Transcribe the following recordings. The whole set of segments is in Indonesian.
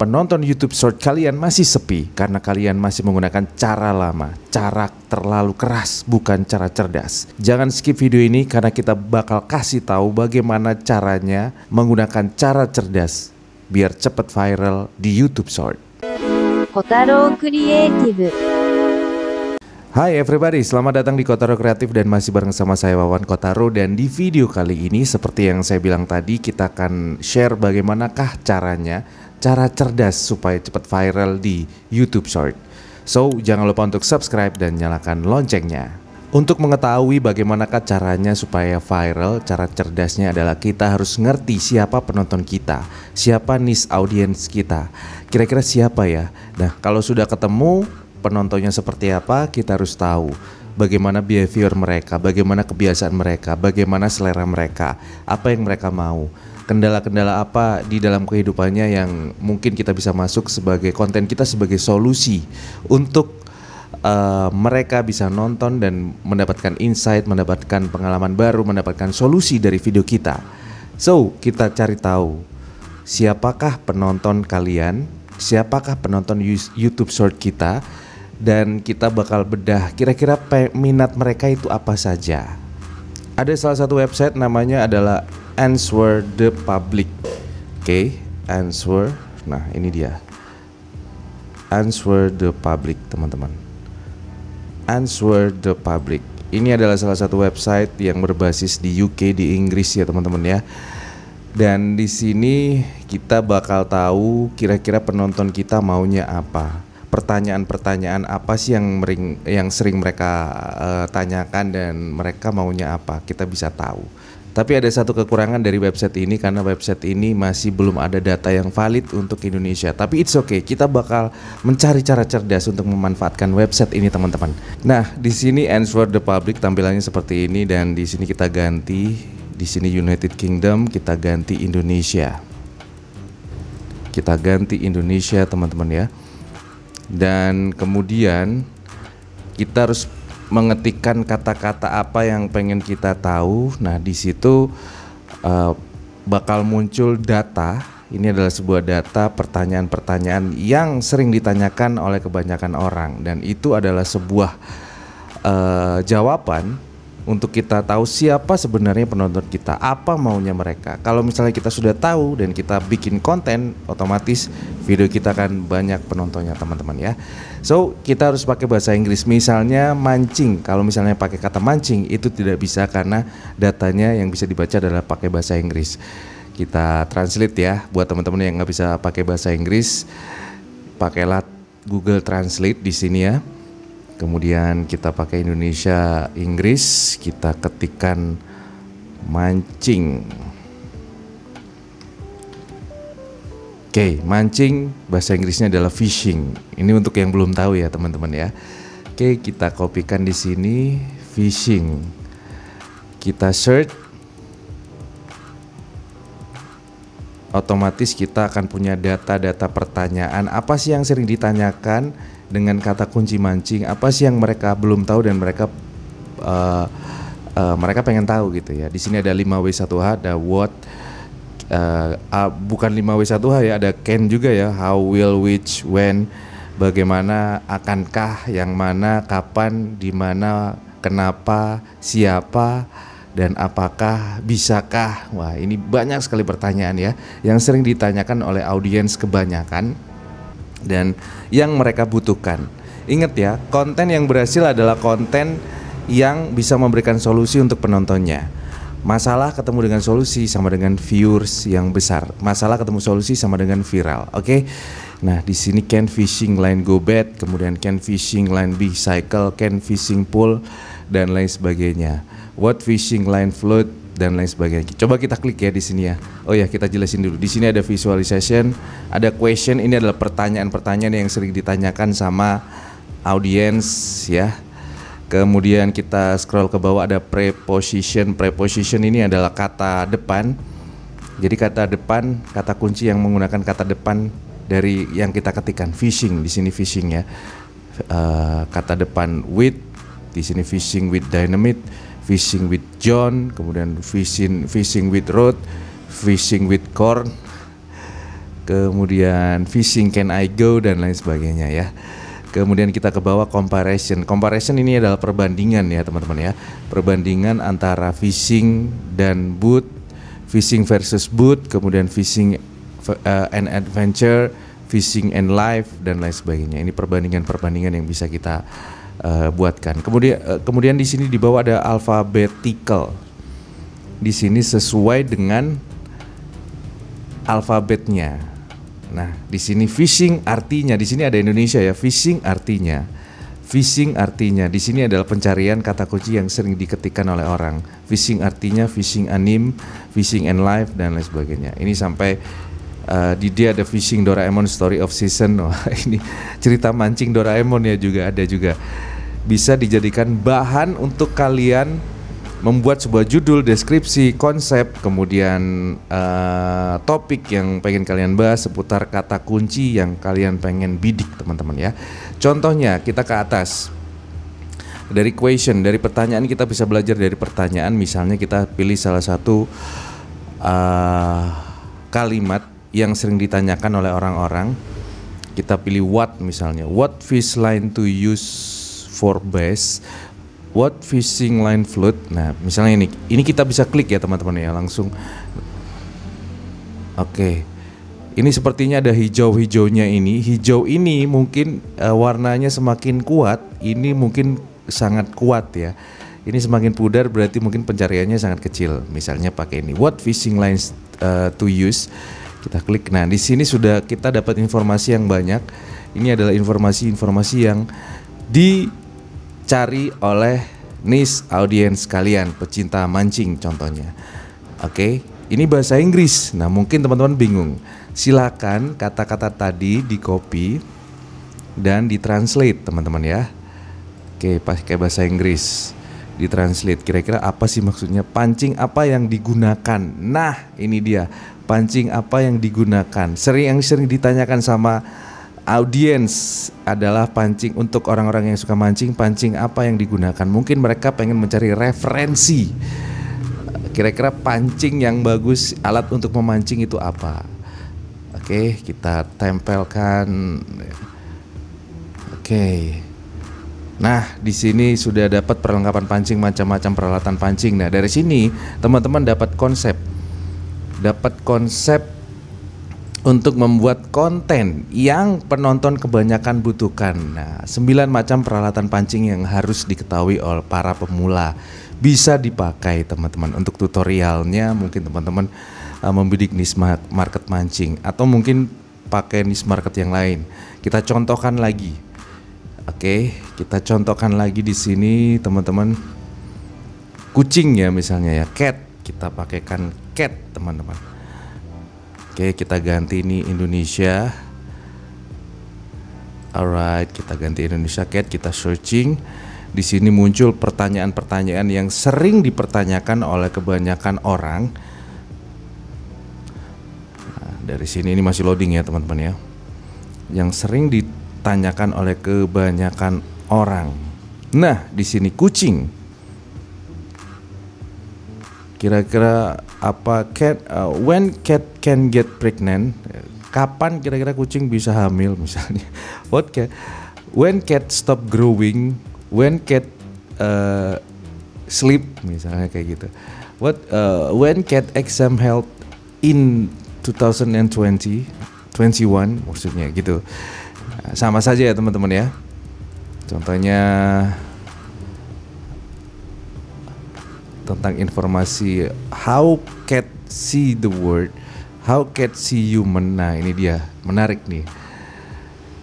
penonton YouTube Short kalian masih sepi karena kalian masih menggunakan cara lama, cara terlalu keras, bukan cara cerdas. Jangan skip video ini karena kita bakal kasih tahu bagaimana caranya menggunakan cara cerdas biar cepat viral di YouTube Short. Kotaro Creative. Hai everybody, selamat datang di Kotaro Kreatif dan masih bareng sama saya Wawan Kotaro. Dan di video kali ini seperti yang saya bilang tadi, kita akan share bagaimanakah caranya, cara cerdas supaya cepat viral di YouTube Short. So, jangan lupa untuk subscribe dan nyalakan loncengnya. Untuk mengetahui bagaimanakah caranya supaya viral, cara cerdasnya adalah kita harus ngerti siapa penonton kita, siapa niche audience kita, kira-kira siapa ya. Nah, kalau sudah ketemu penontonnya seperti apa, kita harus tahu bagaimana behavior mereka, bagaimana kebiasaan mereka, bagaimana selera mereka, apa yang mereka mau, kendala-kendala apa di dalam kehidupannya yang mungkin kita bisa masuk sebagai konten kita sebagai solusi untuk mereka bisa nonton dan mendapatkan insight, mendapatkan pengalaman baru, mendapatkan solusi dari video kita. So, kita cari tahu siapakah penonton kalian, siapakah penonton YouTube Short kita, dan kita bakal bedah kira-kira minat mereka itu apa saja. Ada salah satu website namanya adalah Answer the Public. Oke, Answer. Nah, ini dia. Answer the Public, teman-teman. Answer the Public. Ini adalah salah satu website yang berbasis di UK, di Inggris ya, teman-teman ya. Dan di sini kita bakal tahu kira-kira penonton kita maunya apa. Pertanyaan-pertanyaan apa sih yang sering mereka tanyakan dan mereka maunya apa, kita bisa tahu. Tapi ada satu kekurangan dari website ini karena website ini masih belum ada data yang valid untuk Indonesia. Tapi it's okay, kita bakal mencari cara cerdas untuk memanfaatkan website ini, teman-teman. Nah, di sini Answer the Public tampilannya seperti ini dan di sini kita ganti, di sini United Kingdom, kita ganti Indonesia. Kita ganti Indonesia, teman-teman ya. Dan kemudian kita harus mengetikkan kata-kata apa yang pengen kita tahu. Nah, di situ bakal muncul data. Ini adalah sebuah data pertanyaan-pertanyaan yang sering ditanyakan oleh kebanyakan orang, dan itu adalah sebuah jawaban untuk kita tahu siapa sebenarnya penonton kita, apa maunya mereka. Kalau misalnya kita sudah tahu dan kita bikin konten, otomatis video kita akan banyak penontonnya, teman-teman ya. So, kita harus pakai bahasa Inggris. Misalnya mancing, kalau misalnya pakai kata mancing itu tidak bisa karena datanya yang bisa dibaca adalah pakai bahasa Inggris. Kita translate ya, buat teman-teman yang nggak bisa pakai bahasa Inggris, pakailah Google Translate di sini ya. Kemudian kita pakai Indonesia Inggris, kita ketikkan mancing. Oke, mancing bahasa Inggrisnya adalah fishing. Ini untuk yang belum tahu ya, teman-teman ya. Oke, kita kopikan di sini fishing. Kita search. Otomatis kita akan punya data-data pertanyaan. Apa sih yang sering ditanyakan dengan kata kunci mancing? Apa sih yang mereka belum tahu dan mereka pengen tahu gitu ya. Di sini ada 5W1H, ada what, bukan 5W1H ya, ada can juga ya, how, will, which, when, bagaimana, akankah, yang mana, kapan, di mana, kenapa, siapa, dan apakah, bisakah. Wah, ini banyak sekali pertanyaan ya yang sering ditanyakan oleh audiens kebanyakan dan yang mereka butuhkan. Ingat ya, konten yang berhasil adalah konten yang bisa memberikan solusi untuk penontonnya. Masalah ketemu dengan solusi sama dengan viewers yang besar. Masalah ketemu solusi sama dengan viral. Oke. Nah, di sini can fishing line go bad, kemudian can fishing line bicycle, can fishing pole, dan lain sebagainya. What fishing line float, dan lain sebagainya. Coba kita klik ya di sini ya. Oh ya, kita jelasin dulu. Di sini ada visualization, ada question. Ini adalah pertanyaan-pertanyaan yang sering ditanyakan sama audiens ya. Kemudian kita scroll ke bawah, ada preposition. Preposition ini adalah kata depan. Jadi kata depan, kata kunci yang menggunakan kata depan dari yang kita ketikkan. Fishing, di sini fishing ya. Kata depan with, di sini fishing with dynamite, fishing with John, kemudian fishing with road, fishing with corn. kemudian fishing can I go dan lain sebagainya ya. Kemudian kita ke bawah comparison. Comparison ini adalah perbandingan ya teman-teman ya. Perbandingan antara fishing dan boot, fishing versus boot, kemudian fishing and adventure, fishing and life dan lain sebagainya. Ini perbandingan-perbandingan yang bisa kita buatkan. Kemudian di sini di bawah ada alphabetical. Di sini sesuai dengan alfabetnya. Nah, di sini fishing artinya, di sini ada Indonesia ya. Fishing artinya di sini adalah pencarian kata kunci yang sering diketikkan oleh orang. Fishing artinya fishing anime, fishing and life dan lain sebagainya. Ini sampai di dia ada fishing Doraemon Story of Season. Wah, ini cerita mancing Doraemon ya, juga ada juga. Bisa dijadikan bahan untuk kalian membuat sebuah judul, deskripsi, konsep, kemudian topik yang pengen kalian bahas seputar kata kunci yang kalian pengen bidik teman-teman ya. Contohnya kita ke atas. Dari question, dari pertanyaan kita bisa belajar dari pertanyaan. Misalnya kita pilih salah satu kalimat yang sering ditanyakan oleh orang-orang. Kita pilih what misalnya. What fish line to use for bass? What fishing line float? Nah, misalnya ini kita bisa klik ya teman-teman ya, langsung. Oke. Ini sepertinya ada hijau-hijaunya ini. Hijau ini mungkin warnanya semakin kuat, ini mungkin sangat kuat ya. Ini semakin pudar berarti mungkin pencariannya sangat kecil. Misalnya pakai ini. What fishing lines to use? Kita klik. Nah, di sini sudah kita dapat informasi yang banyak. Ini adalah informasi-informasi yang dicari oleh niche audience kalian, pecinta mancing contohnya. Oke, ini bahasa Inggris. Nah, mungkin teman-teman bingung. Silakan kata-kata tadi di copy dan ditranslate teman-teman ya. Oke, pakai bahasa Inggris. Ditranslate. Kira-kira apa sih maksudnya? Pancing apa yang digunakan? Nah, ini dia. Pancing apa yang digunakan? Yang sering ditanyakan sama audiens adalah pancing untuk orang-orang yang suka mancing, pancing apa yang digunakan. Mungkin mereka pengen mencari referensi. Kira-kira pancing yang bagus, alat untuk memancing itu apa? Oke, kita tempelkan. Oke. Nah, di sini sudah dapat perlengkapan pancing, macam-macam peralatan pancing. Nah, dari sini teman-teman dapat konsep untuk membuat konten yang penonton kebanyakan butuhkan. Nah, 9 macam peralatan pancing yang harus diketahui oleh para pemula. Bisa dipakai teman-teman untuk tutorialnya. Mungkin teman-teman membidik niche market mancing, atau mungkin pakai niche market yang lain. Kita contohkan lagi. Oke, kita contohkan lagi di sini teman-teman. Kucing ya misalnya ya, cat. Kita pakaikan cat teman-teman. Oke, kita ganti ini Indonesia. Alright, kita ganti Indonesia cat, kita searching. Di sini muncul pertanyaan-pertanyaan yang sering dipertanyakan oleh kebanyakan orang. Nah, dari sini ini masih loading ya teman-teman ya. Yang sering ditanyakan oleh kebanyakan orang. Nah, di sini kucing. Kira-kira apa when cat can get pregnant? Kapan kira-kira kucing bisa hamil misalnya? When cat stop growing? When cat sleep misalnya kayak gitu. When cat exam held in 2020 21 maksudnya gitu. Sama saja ya teman-teman ya. Contohnya tentang informasi how cat see the world, how cat see human. Nah, ini dia, menarik nih.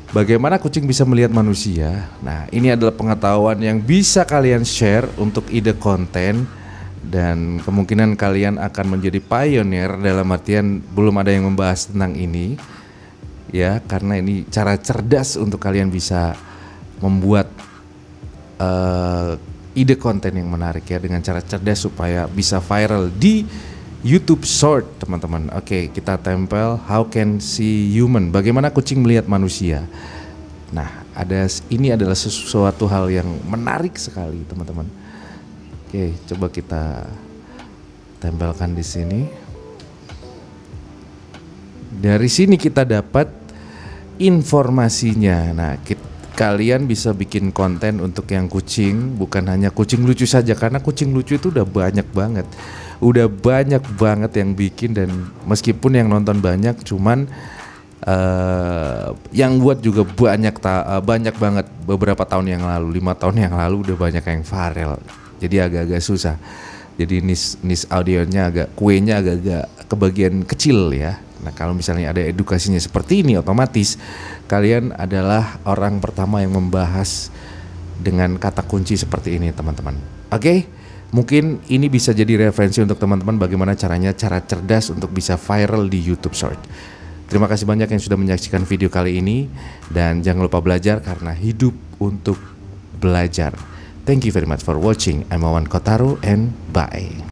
Bagaimana kucing bisa melihat manusia? Nah, ini adalah pengetahuan yang bisa kalian share untuk ide konten, dan kemungkinan kalian akan menjadi pioneer dalam artian belum ada yang membahas tentang ini. Ya, karena ini cara cerdas untuk kalian bisa membuat ide konten yang menarik ya, dengan cara cerdas supaya bisa viral di YouTube Short teman-teman. Oke, kita tempel how can see human, bagaimana kucing melihat manusia. Nah, ini adalah sesuatu hal yang menarik sekali teman-teman. Oke, coba kita tempelkan di sini. Dari sini kita dapat informasinya. Nah, kalian bisa bikin konten untuk yang kucing, bukan hanya kucing lucu saja, karena kucing lucu itu udah banyak banget. Udah banyak banget yang bikin, dan meskipun yang nonton banyak, cuman yang buat juga banyak banget. Beberapa tahun yang lalu, 5 tahun yang lalu udah banyak yang viral. Jadi agak-agak susah. Jadi niche audionya kuenya agak-agak kebagian kecil ya. Nah, kalau misalnya ada edukasinya seperti ini, otomatis kalian adalah orang pertama yang membahas dengan kata kunci seperti ini, teman-teman. Oke? Mungkin ini bisa jadi referensi untuk teman-teman bagaimana cara cerdas untuk bisa viral di YouTube Short. Terima kasih banyak yang sudah menyaksikan video kali ini, dan jangan lupa belajar karena hidup untuk belajar. Thank you very much for watching. I'm Wawan Kotaro and bye.